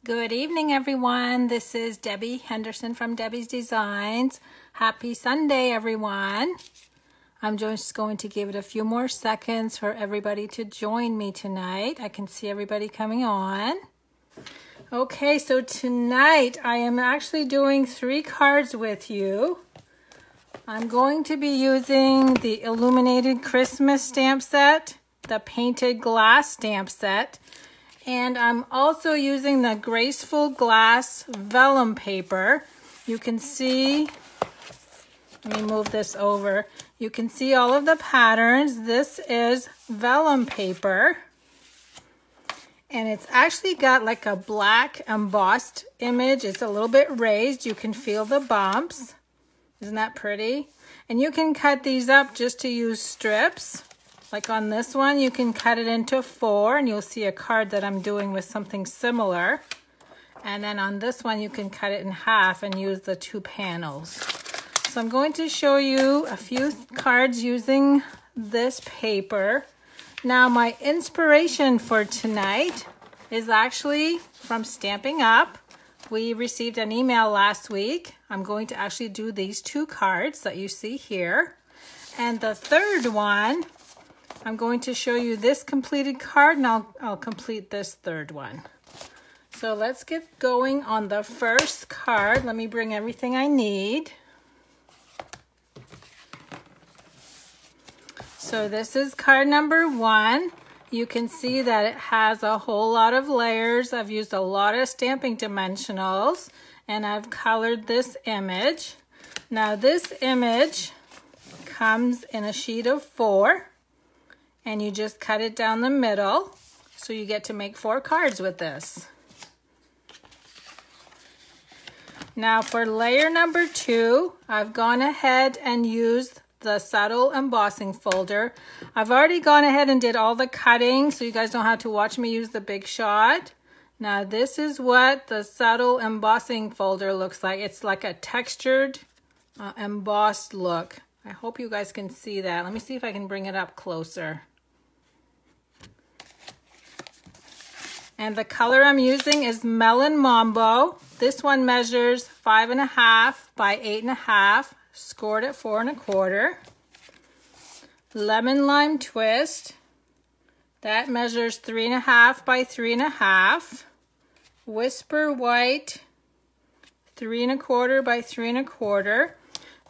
Good evening, everyone. This is Debbie Henderson from Debbie's Designs. Happy Sunday, everyone. I'm just going to give it a few more seconds for everybody to join me tonight. I can see everybody coming on. Okay, so tonight I am actually doing 3 cards with you. I'm going to be using the Illuminated Christmas stamp set, the Painted Glass stamp set, and I'm also using the Graceful glass vellum paper. You can see, let me move this over. You can see all of the patterns. This is vellum paper. And it's actually got like a black embossed image. It's a little bit raised. You can feel the bumps. Isn't that pretty? And you can cut these up just to use strips. Like on this one, you can cut it into 4, and you'll see a card that I'm doing with something similar. And then on this one, you can cut it in half and use the 2 panels. So I'm going to show you a few cards using this paper. Now, my inspiration for tonight is actually from Stampin' Up. We received an email last week. I'm going to actually do these 2 cards that you see here. And the third one, I'm going to show you this completed card, and I'll complete this third one. So let's get going on the first card. Let me bring everything I need. So this is card number 1. You can see that it has a whole lot of layers. I've used a lot of stamping dimensionals, and I've colored this image. Now this image comes in a sheet of 4, and you just cut it down the middle. So you get to make 4 cards with this. Now for layer number 2, I've gone ahead and used the subtle embossing folder. I've already gone ahead and did all the cutting, so you guys don't have to watch me use the big shot. Now this is what the subtle embossing folder looks like. It's like a textured embossed look. I hope you guys can see that. Let me see if I can bring it up closer. And the color I'm using is Melon Mambo. This one measures 5.5 by 8.5. Scored at 4 1/4. Lemon Lime Twist, that measures 3.5 by 3.5. Whisper White, 3 1/4 by 3 1/4.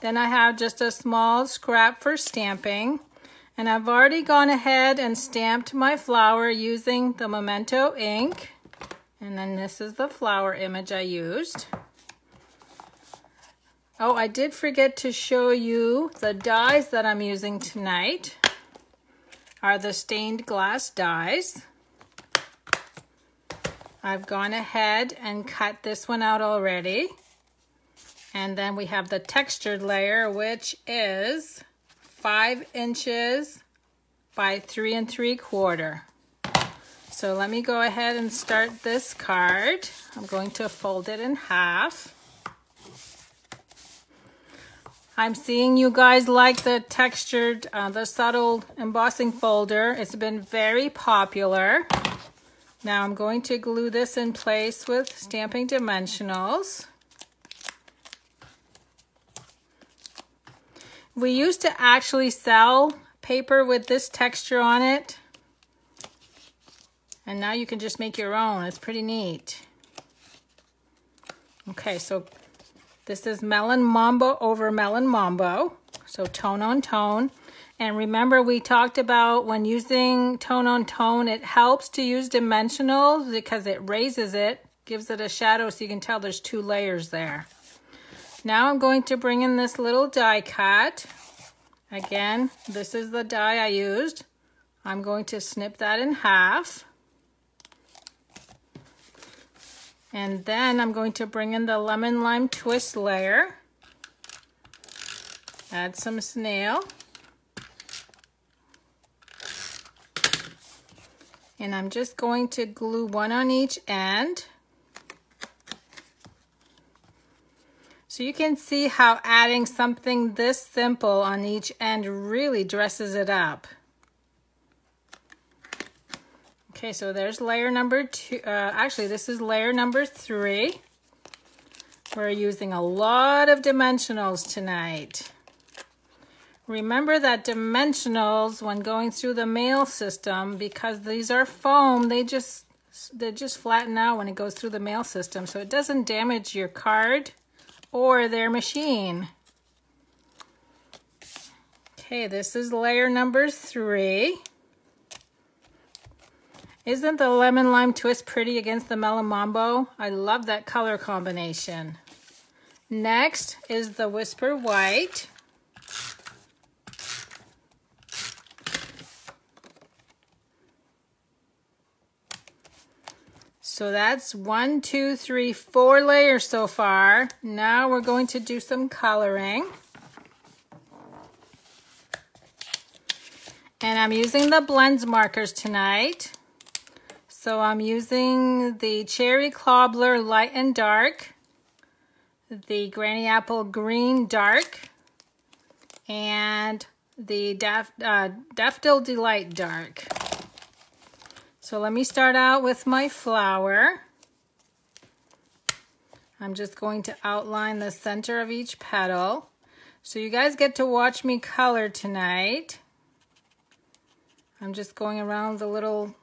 Then I have just a small scrap for stamping, and I've already gone ahead and stamped my flower using the Memento ink, and then this is the flower image I used. Oh, I did forget to show you the dies that I'm using tonight are the stained glass dies. I've gone ahead and cut this one out already. And then we have the textured layer, which is 5 inches by 3 3/4. So let me go ahead and start this card. I'm going to fold it in half. I'm seeing you guys like the textured, the subtle embossing folder. It's been very popular. Now I'm going to glue this in place with stamping dimensionals. We used to actually sell paper with this texture on it. And now you can just make your own. It's pretty neat. Okay, so this is Melon Mambo over Melon Mambo, so tone on tone. And remember, we talked about when using tone on tone, it helps to use dimensionals because it raises it, gives it a shadow so you can tell there's 2 layers there. Now I'm going to bring in this little die cut. Again, this is the die I used. I'm going to snip that in half. And then I'm going to bring in the Lemon Lime Twist layer. Add some snail. And I'm just going to glue 1 on each end. So you can see how adding something this simple on each end really dresses it up. Okay, so there's layer number 2. Actually, this is layer number 3. We're using a lot of dimensionals tonight. Remember that dimensionals, when going through the mail system, because these are foam, they just flatten out when it goes through the mail system, so it doesn't damage your card or their machine. Okay, this is layer number 3. Isn't the lemon lime twist pretty against the mellow mambo? I love that color combination. Next is the whisper white. So that's 1, 2, 3, 4 layers so far. Now we're going to do some coloring. And I'm using the blends markers tonight. So I'm using the Cherry Cobbler Light and Dark, the Granny Apple Green Dark, and the Daffodil Delight Dark. So let me start out with my flower. I'm just going to outline the center of each petal. So you guys get to watch me color tonight. I'm just going around the little,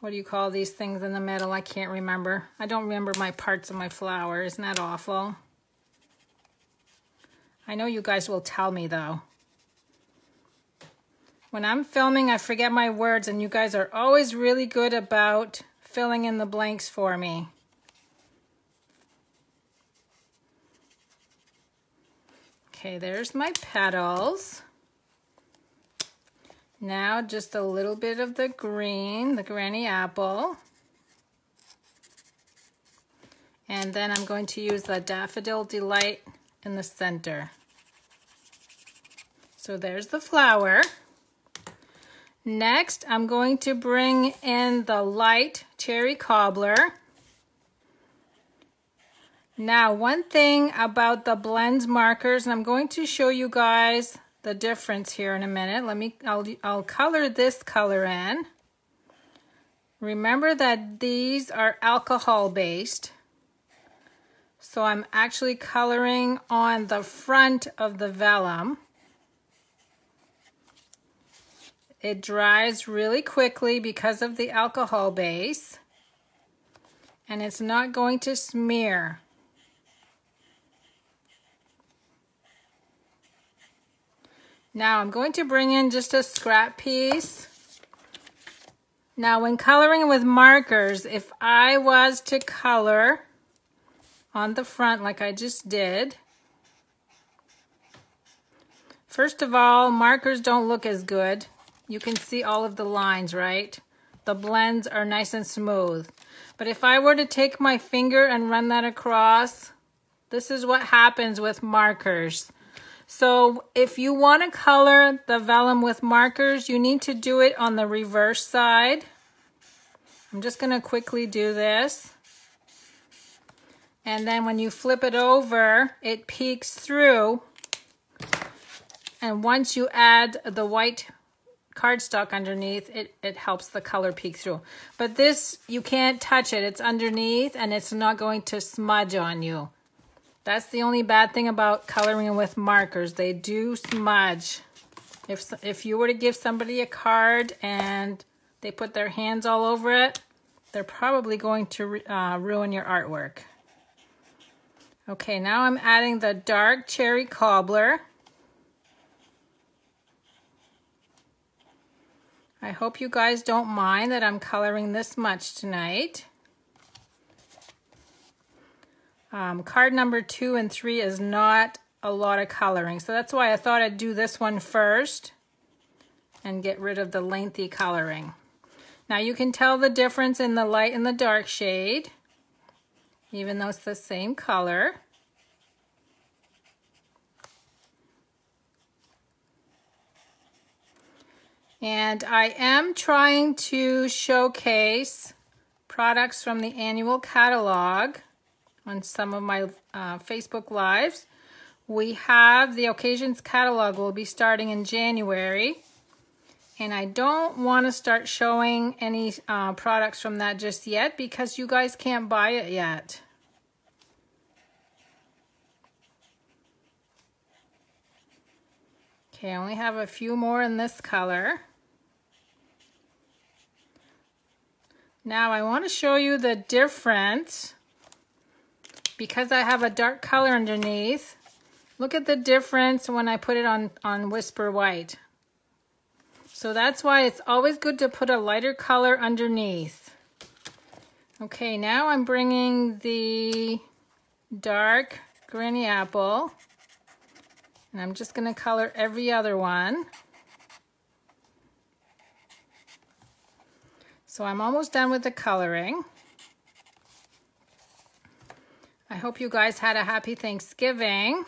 what do you call these things in the middle? I can't remember. I don't remember my parts of my flower. Isn't that awful? I know you guys will tell me though. When I'm filming, I forget my words, and you guys are always really good about filling in the blanks for me. Okay, there's my petals. Now just a little bit of the green, the Granny Apple. And then I'm going to use the Daffodil Delight in the center. So there's the flower. Next, I'm going to bring in the light Cherry Cobbler. Now, one thing about the blends markers, and I'm going to show you guys the difference here in a minute. I'll color this color in. Remember that these are alcohol based. So I'm actually coloring on the front of the vellum. It dries really quickly because of the alcohol base, and it's not going to smear. Now I'm going to bring in just a scrap piece. Now when coloring with markers, if I was to color on the front like I just did, first of all, markers don't look as good. You can see all of the lines, right? The blends are nice and smooth. But if I were to take my finger and run that across, this is what happens with markers. So if you want to color the vellum with markers, you need to do it on the reverse side. I'm just going to quickly do this. And then when you flip it over, it peeks through. And once you add the white cardstock underneath, it helps the color peek through. But this, you can't touch it. It's underneath and it's not going to smudge on you. That's the only bad thing about coloring with markers. They do smudge. If you were to give somebody a card and they put their hands all over it, they're probably going to ruin your artwork. Okay, now I'm adding the dark Cherry Cobbler. I hope you guys don't mind that I'm coloring this much tonight. Card number 2 and 3 is not a lot of coloring, so that's why I thought I'd do this one first and get rid of the lengthy coloring. Now you can tell the difference in the light and the dark shade, even though it's the same color. And I am trying to showcase products from the annual catalog on some of my Facebook Lives. We have the Occasions catalog will be starting in January. And I don't want to start showing any products from that just yet because you guys can't buy it yet. Okay, I only have a few more in this color. Now I want to show you the difference because I have a dark color underneath. Look at the difference when I put it on Whisper White. So that's why it's always good to put a lighter color underneath. Okay, now I'm bringing the dark Granny Apple. And I'm just going to color every other one. So I'm almost done with the coloring. I hope you guys had a happy Thanksgiving.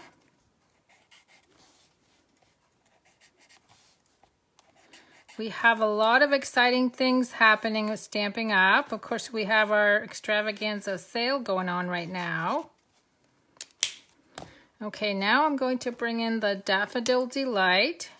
We have a lot of exciting things happening with Stampin' Up. Of course, we have our extravaganza sale going on right now. Okay, now I'm going to bring in the Daffodil Delight.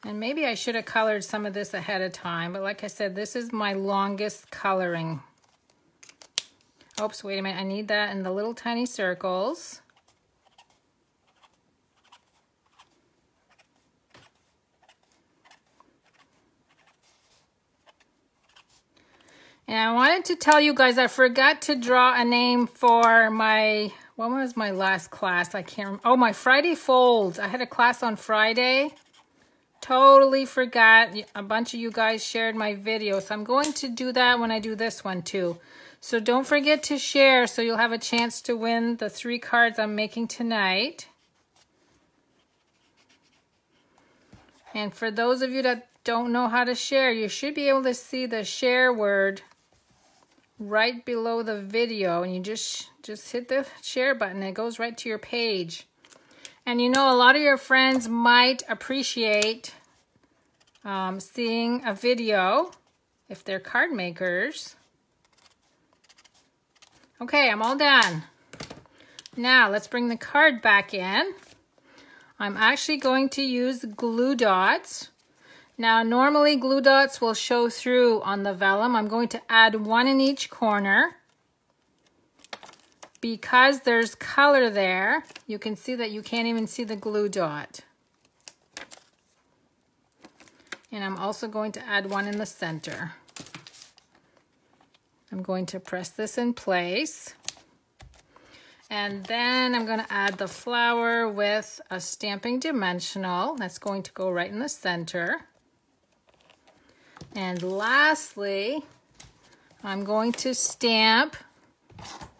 And maybe I should have colored some of this ahead of time, but like I said, this is my longest coloring. Oops, wait a minute, I need that in the little tiny circles. And I wanted to tell you guys, I forgot to draw a name for my, what was my last class? I can't remember. Oh, my Friday folds. I had a class on Friday. Totally forgot. A bunch of you guys shared my video. So I'm going to do that when I do this one too. So don't forget to share so you'll have a chance to win the 3 cards I'm making tonight. And for those of you that don't know how to share, you should be able to see the share word right below the video, and you just hit the share button. It goes right to your page. And you know, a lot of your friends might appreciate seeing a video if they're card makers. Okay, I'm all done. Now let's bring the card back in. I'm actually going to use glue dots. Now, normally glue dots will show through on the vellum. I'm going to add 1 in each corner. Because there's color there, you can see that you can't even see the glue dot. And I'm also going to add 1 in the center. I'm going to press this in place. And then I'm going to add the flower with a stamping dimensional. That's going to go right in the center. And lastly, I'm going to stamp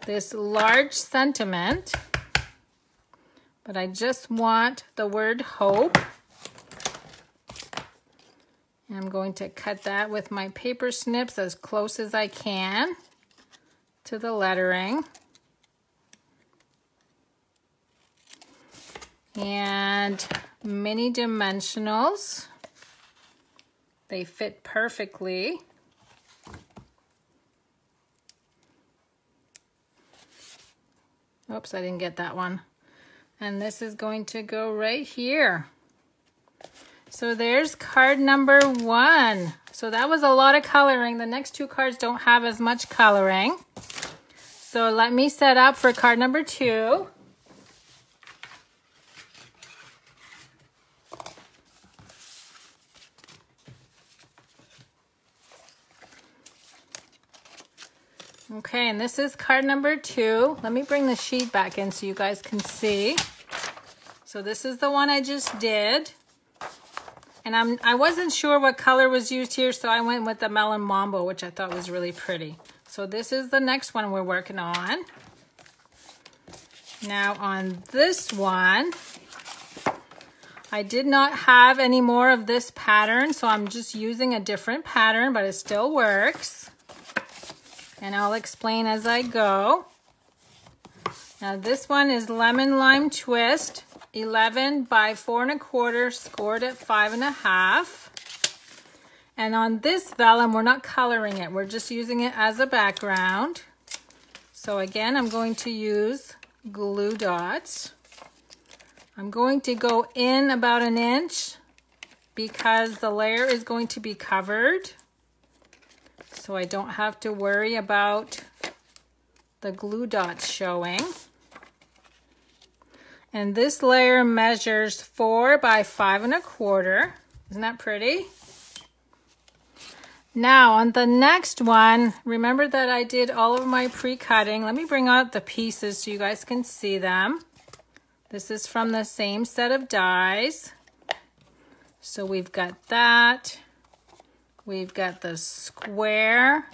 this large sentiment, but I just want the word hope. And I'm going to cut that with my paper snips as close as I can to the lettering. And mini dimensionals. They fit perfectly. Oops, I didn't get that one. And this is going to go right here. So there's card number 1. So that was a lot of coloring. The next 2 cards don't have as much coloring. So let me set up for card number 2. Okay, and this is card number 2. Let me bring the sheet back in so you guys can see. So this is the one I just did. And I wasn't sure what color was used here, so I went with the Melon Mambo, which I thought was really pretty. So this is the next one we're working on. Now on this one, I did not have any more of this pattern, so I'm just using a different pattern, but it still works. And I'll explain as I go. Now this one is Lemon Lime Twist, 11 by 4 1/4, scored at 5 1/2. And on this vellum, we're not coloring it. We're just using it as a background. So again, I'm going to use glue dots. I'm going to go in about 1 inch because the layer is going to be covered. So I don't have to worry about the glue dots showing. And this layer measures 4 by 5 1/4. Isn't that pretty? Now on the next one, remember that I did all of my pre-cutting. Let me bring out the pieces so you guys can see them. This is from the same set of dies. So we've got that. We've got the square.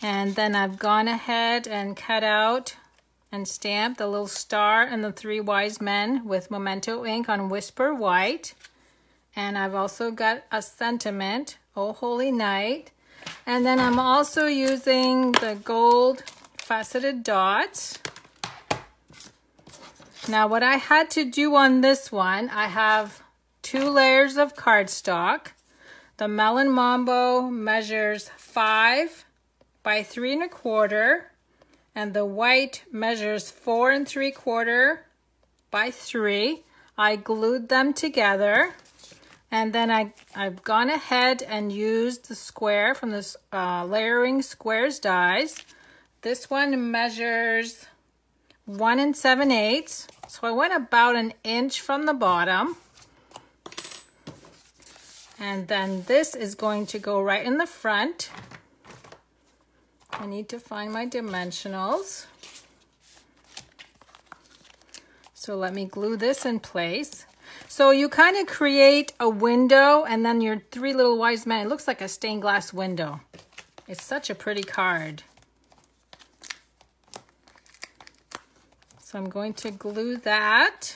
And then I've gone ahead and cut out and stamped the little star and the 3 wise men with Memento ink on Whisper White. And I've also got a sentiment, Oh Holy Night. And then I'm also using the gold faceted dots. Now what I had to do on this one, I have 2 layers of cardstock. The Melon Mambo measures 5 by 3 1/4, and the white measures 4 3/4 by 3. I glued them together, and then I've gone ahead and used the square from this Layering Squares dies. This one measures 1 7/8, so I went about 1 inch from the bottom. And then this is going to go right in the front. I need to find my dimensionals. So let me glue this in place. So you kind of create a window and then your 3 little wise men. It looks like a stained glass window. It's such a pretty card. So I'm going to glue that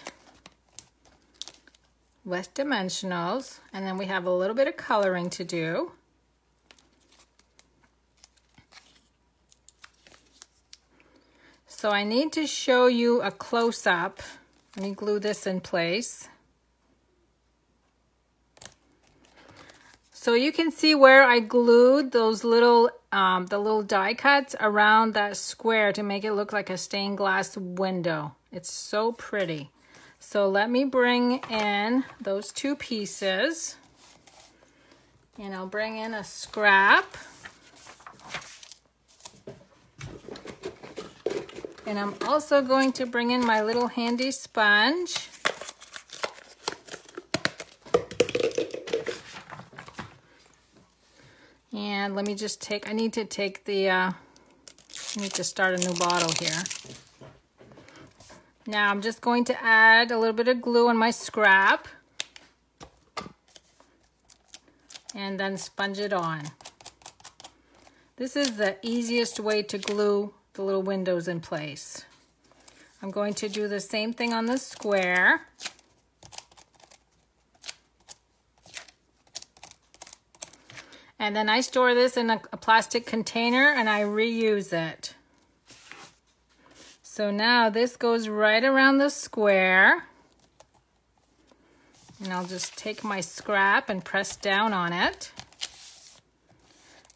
with dimensionals, and then we have a little bit of coloring to do. So I need to show you a close-up. Let me glue this in place. So you can see where I glued those little, the little die cuts around that square to make it look like a stained glass window. It's so pretty. So let me bring in those 2 pieces, and I'll bring in a scrap. And I'm also going to bring in my little handy sponge. And let me just take, I need to take the, I need to start a new bottle here. Now I'm just going to add a little bit of glue on my scrap and then sponge it on. This is the easiest way to glue the little windows in place. I'm going to do the same thing on the square. And then I store this in a plastic container and I reuse it. So now this goes right around the square. And I'll just take my scrap and press down on it.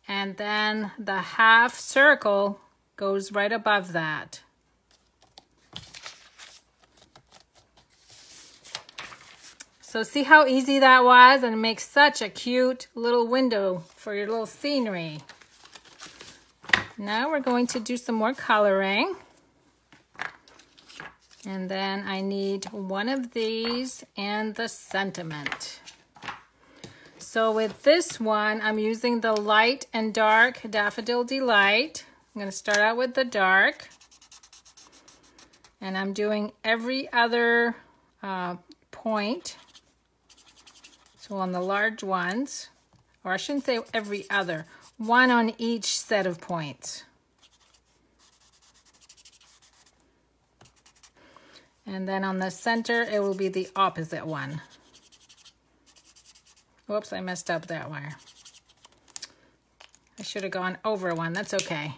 And then the half circle goes right above that. So see how easy that was? And it makes such a cute little window for your little scenery. Now we're going to do some more coloring. And then I need one of these and the sentiment. So with this one, I'm using the light and dark Daffodil Delight. I'm going to start out with the dark. And I'm doing every other point. So on the large ones, or I shouldn't say every other, one on each set of points. And then on the center, it will be the opposite one. Whoops, I messed up that one. I should have gone over one, that's okay.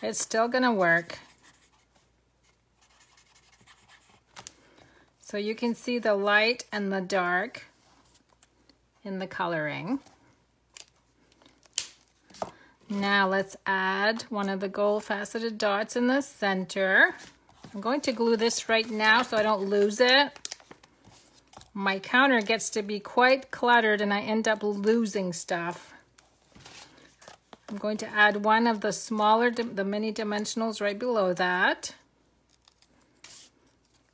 It's still gonna work. So you can see the light and the dark in the coloring. Now let's add one of the gold faceted dots in the center. I'm going to glue this right now so I don't lose it. My counter gets to be quite cluttered and I end up losing stuff. I'm going to add one of the smaller, the mini dimensionals right below that.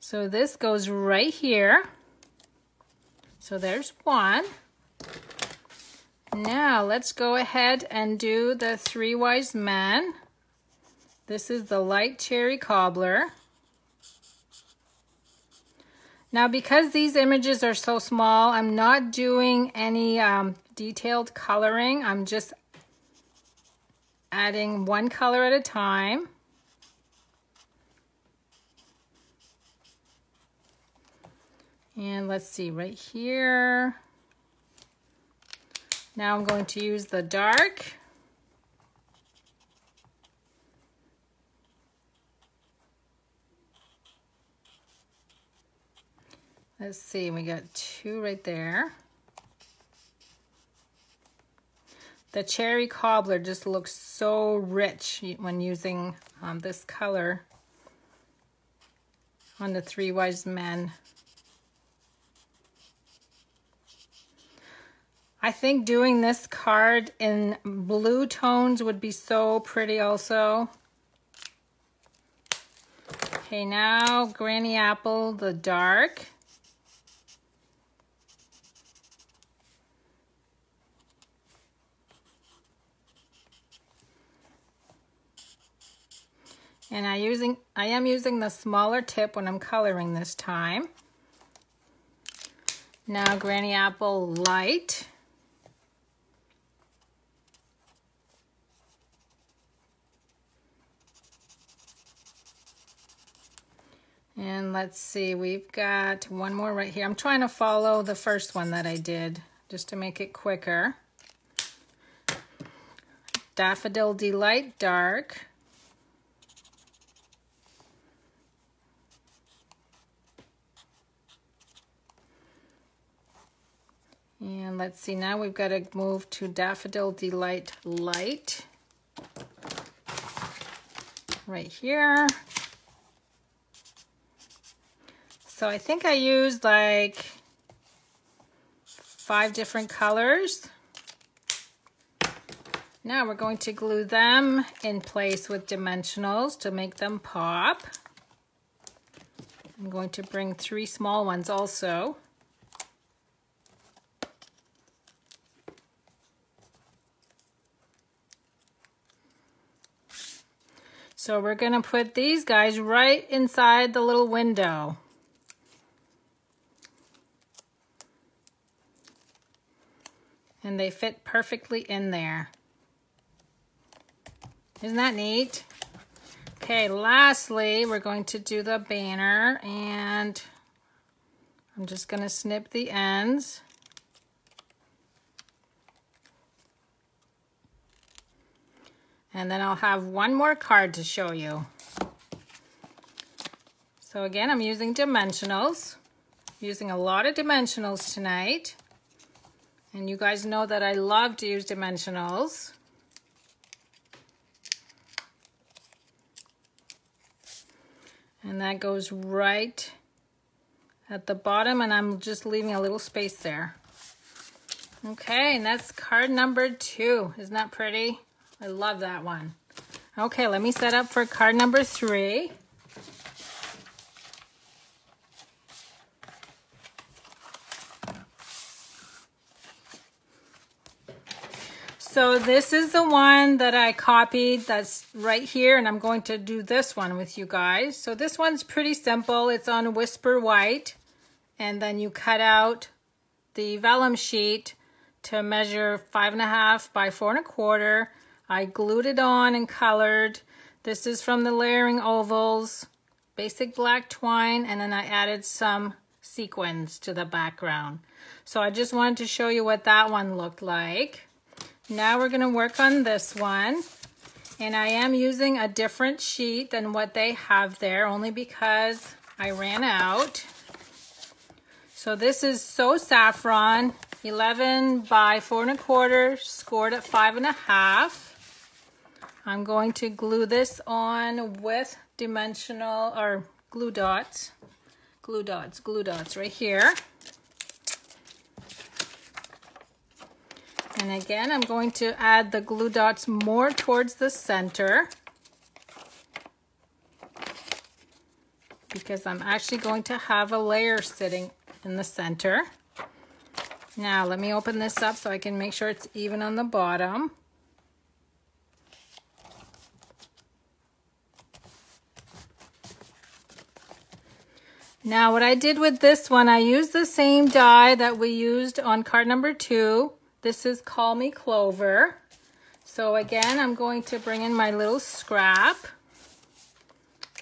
So this goes right here. So there's one. Now let's go ahead and do the Three Wise Men. This is the light cherry cobbler. Now because these images are so small, I'm not doing any detailed coloring. I'm just adding one color at a time. And let's see, right here. Now I'm going to use the dark. Let's see, we got two right there. The cherry cobbler just looks so rich when using this color on the Three Wise Men. I think doing this card in blue tones would be so pretty also. Okay, now Granny Apple, the dark. And I am using the smaller tip when I'm coloring this time. Now Granny Apple light. And let's see, we've got one more right here. I'm trying to follow the first one that I did just to make it quicker. Daffodil Delight dark. And let's see, now we've got to move to Daffodil Delight Light. Right here. So I think I used like 5 different colors. Now we're going to glue them in place with dimensionals to make them pop. I'm going to bring 3 small ones also. So we're going to put these guys right inside the little window. And they fit perfectly in there. Isn't that neat? Okay, lastly, we're going to do the banner, and I'm just going to snip the ends. And then I'll have one more card to show you. So again, I'm using dimensionals. Using a lot of dimensionals tonight. And you guys know that I love to use dimensionals. And that goes right at the bottom, and I'm just leaving a little space there. Okay, and that's card number 2. Isn't that pretty? I love that one. Okay, let me set up for card number 3. So this is the one that I copied that's right here, and I'm going to do this one with you guys. So this one's pretty simple. It's on Whisper White, and then you cut out the vellum sheet to measure 5.5 by 4.25. I glued it on and colored. This is from the Layering Ovals, basic black twine, and then I added some sequins to the background. So I just wanted to show you what that one looked like. Now we're going to work on this one, and I am using a different sheet than what they have there, only because I ran out. So this is So Saffron, 11 by 4.25, scored at 5.5. I'm going to glue this on with dimensional or glue dots right here. And again, I'm going to add the glue dots more towards the center because I'm actually going to have a layer sitting in the center. Now let me open this up so I can make sure it's even on the bottom. Now what I did with this one, I used the same die that we used on card number 2. This is Call Me Clover. So again, I'm going to bring in my little scrap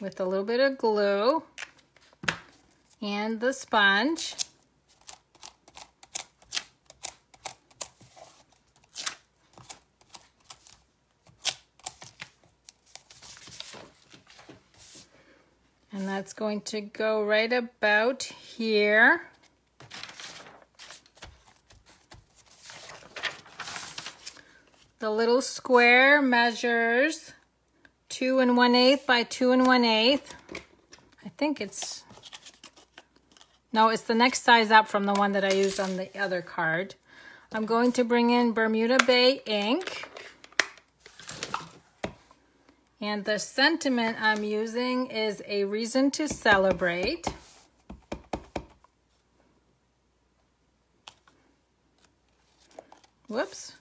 with a little bit of glue and the sponge. And that's going to go right about here. The little square measures 2 1/8 by 2 1/8. I think it's, no, it's the next size up from the one that I used on the other card. I'm going to bring in Bermuda Bay ink. And the sentiment I'm using is A Reason to Celebrate. Whoops.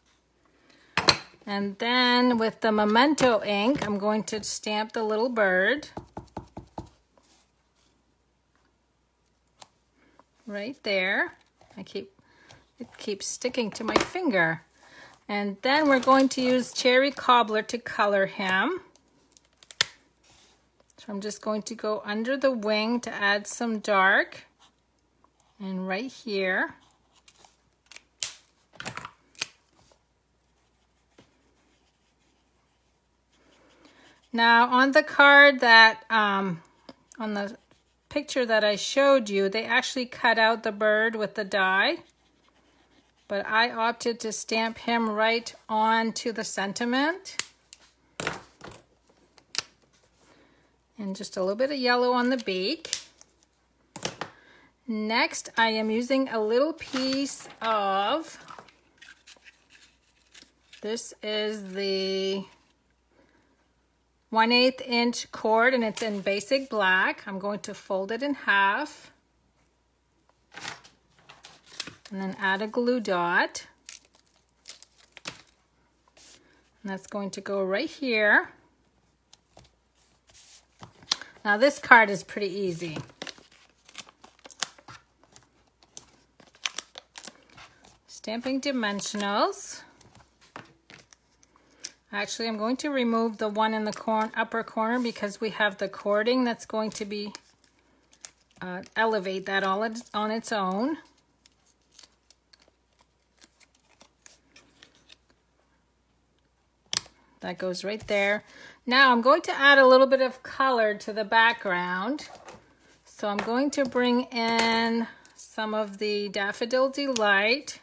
And then with the Memento ink, I'm going to stamp the little bird. Right there. It keeps sticking to my finger. And then we're going to use Cherry Cobbler to color him. So I'm just going to go under the wing to add some dark. And right here. Now on the card that, on the picture that I showed you, they actually cut out the bird with the die. But I opted to stamp him right onto the sentiment. And just a little bit of yellow on the beak. Next, I am using a little piece of, this is the 1/8 inch cord and it's in basic black. I'm going to fold it in half and then add a glue dot. And that's going to go right here. Now this card is pretty easy. Stamping dimensionals. Actually, I'm going to remove the one in the upper corner because we have the cording that's going to be elevate that all on its own. That goes right there. Now I'm going to add a little bit of color to the background. So I'm going to bring in some of the Daffodil Delight.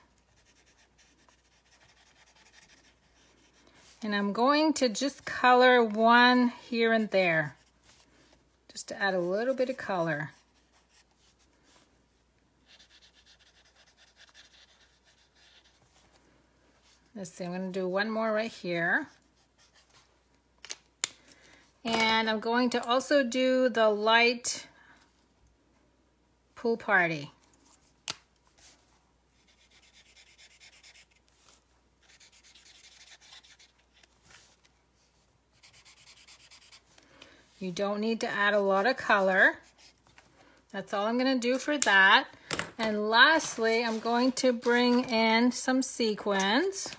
And I'm going to just color one here and there, just to add a little bit of color. Let's see, I'm going to do one more right here. And I'm going to also do the light pool party. You don't need to add a lot of color. That's all I'm going to do for that. And lastly, I'm going to bring in some sequins.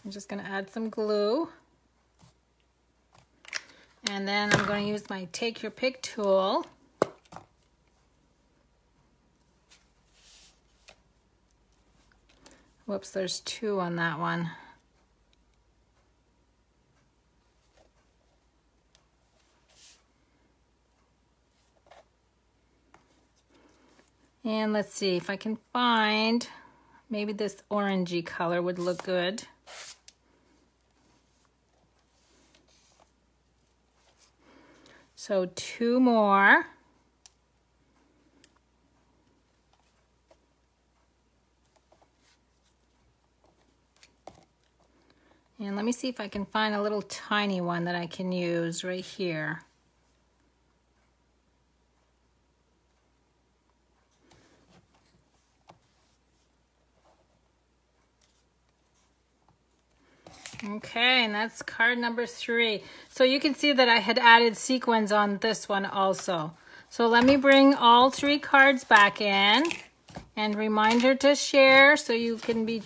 I'm just going to add some glue. And then I'm going to use my Take Your Pick tool. Whoops, there's two on that one. And let's see if I can find, maybe this orangey color would look good. So 2 more. And let me see if I can find a little tiny one that I can use right here. Okay, and that's card number 3. So you can see that I had added sequins on this one also. So let me bring all 3 cards back in. And reminder to share so you can be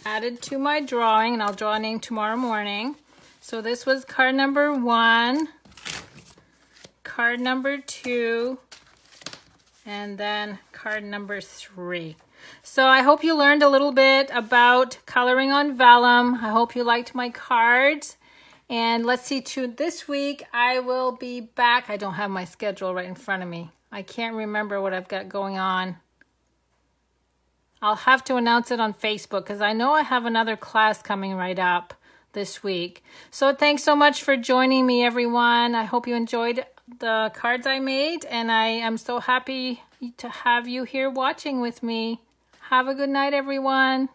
added to my drawing. And I'll draw a name tomorrow morning. So this was card number 1, card number 2, and then card number 3. So I hope you learned a little bit about coloring on vellum. I hope you liked my cards. And let's see, this week I will be back. I don't have my schedule right in front of me. I can't remember what I've got going on. I'll have to announce it on Facebook because I know I have another class coming right up this week. So thanks so much for joining me, everyone. I hope you enjoyed the cards I made, and I am so happy to have you here watching with me. Have a good night, everyone.